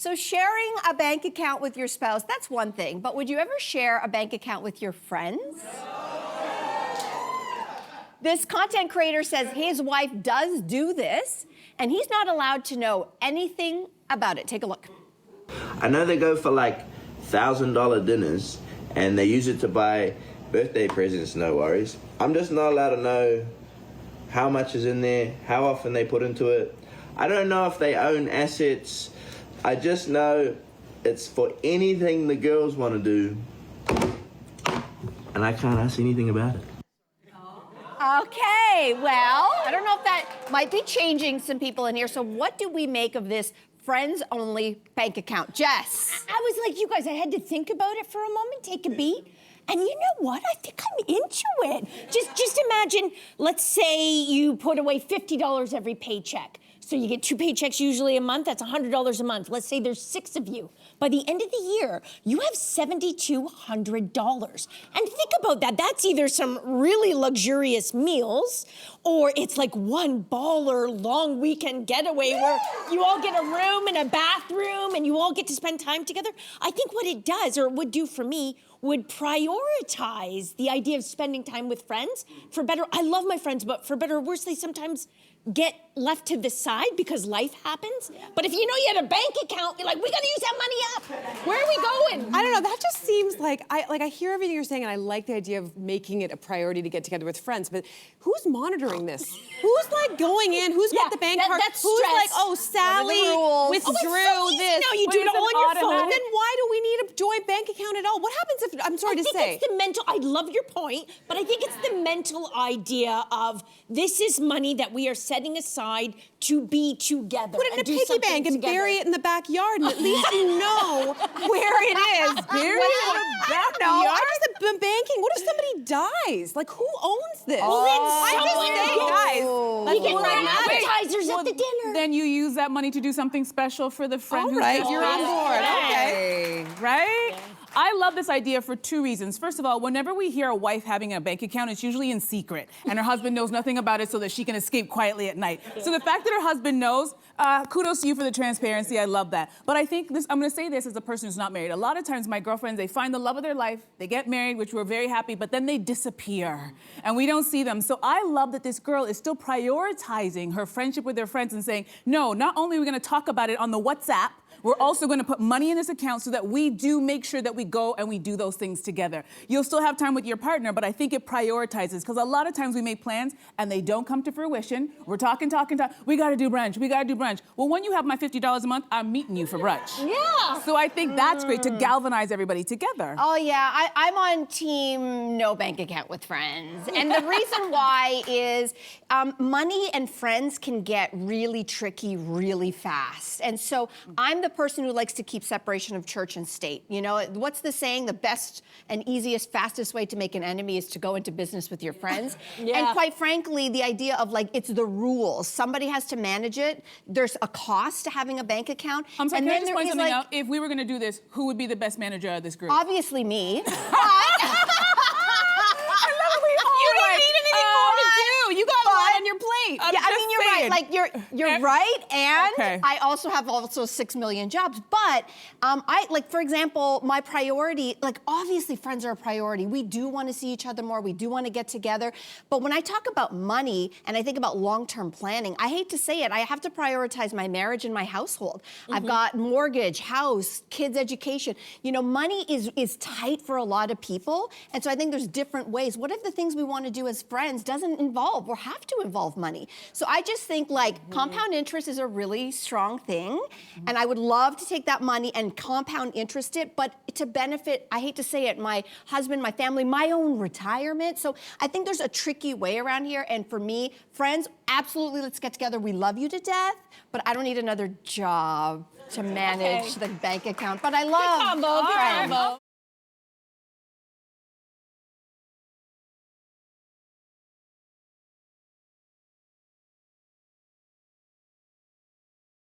So sharing a bank account with your spouse, that's one thing, but would you ever share a bank account with your friends? This content creator says his wife does do this, and he's not allowed to know anything about it. Take a look. I know they go for like $1,000 dinners, and they use it to buy birthday presents, no worries. I'm just not allowed to know how much is in there, how often they put into it. I don't know if they own assets. I just know it's for anything the girls want to do, and I can't ask anything about it. Okay, well, I don't know if that might be changing some people in here. So what do we make of this friends-only bank account? Jess? I was like you guys, I had to think about it for a moment, take a beat. And you know what? I think I'm into it. Just imagine, let's say you put away $50 every paycheck. So you get 2 paychecks usually a month, that's $100 a month. Let's say there's 6 of you. By the end of the year, you have $7,200. And think about that. That's either some really luxurious meals, or it's like one baller long weekend getaway where you all get a room and a bathroom and you all get to spend time together. I think what it does, or it would do for me, would prioritize the idea of spending time with friends. For better, I love my friends, but for better or worse, they sometimes get left to the side because life happens. Yeah. But if you know you had a bank account, you're like, we gotta use that money up. Where are we going? I don't know, that just seems like, I hear everything you're saying, and I like the idea of making it a priority to get together with friends, but who's monitoring this? Who's like going in, who's got the bank card? That's who's stress. like, oh, Sally withdrew this. No, you do it all on your phone. Then why do we need a joint bank account at all? What happens if, I'm sorry to say. I think it's the mental, I love your point, but I think it's the mental idea of this is money that we are setting aside to be together. Put it in a piggy bank and bury it in the backyard, and at least you know where it is. Bury it in the backyard? I just have been banking. What if somebody dies? Like, who owns this? Well, then guys. we get appetizers at the dinner. Then you use that money to do something special for the friend who's right, just you're on board. Okay. Right? Yeah. I love this idea for 2 reasons. First of all, whenever we hear a wife having a bank account, it's usually in secret, and her husband knows nothing about it so that she can escape quietly at night. So the fact that her husband knows, kudos to you for the transparency. I love that. But I think this, I'm gonna say this as a person who's not married. A lot of times my girlfriends, they find the love of their life, they get married, which we're very happy, but then they disappear, and we don't see them. So I love that this girl is still prioritizing her friendship with her friends and saying, no, not only are we gonna talk about it on the WhatsApp, we're also gonna put money in this account so that we do make sure that we go and we do those things together. You'll still have time with your partner, but I think it prioritizes, because a lot of times we make plans and they don't come to fruition. We're talking, we gotta do brunch, we gotta do brunch. Well, when you have my $50 a month, I'm meeting you for brunch. Yeah. So I think that's great to galvanize everybody together. Oh yeah, I'm on team no bank account with friends. And the reason why is money and friends can get really tricky really fast. And so I'm the person who likes to keep separation of church and state. You know, what's the saying? The best and easiest, fastest way to make an enemy is to go into business with your friends. Yeah. And quite frankly, the idea of like, it's the rules. Somebody has to manage it. There's a cost to having a bank account. I'm sorry, and can I then just point there is, something like, out? If we were gonna do this, who would be the best manager of this group? obviously me. You don't need anything more to do. You got a lot on your plate. Yeah, I mean, you're right. Like, you're right, and Okay. I also have 6 million jobs. But I, like, for example, my priority, like, obviously friends are a priority. We do want to see each other more. We do want to get together. But when I talk about money and I think about long-term planning, I hate to say it, I have to prioritize my marriage and my household. I've got mortgage, house, kids' education. You know, money is tight for a lot of people, and so I think there's different ways. What if the things we want to do as friends doesn't involve or have to involve money? So I just think like compound interest is a really strong thing, and I would love to take that money and compound interest it, but to benefit, I hate to say it, my husband, my family, my own retirement. So I think there's a tricky way around here, and for me, friends, absolutely, let's get together. We love you to death, but I don't need another job to manage the bank account. But I love friends.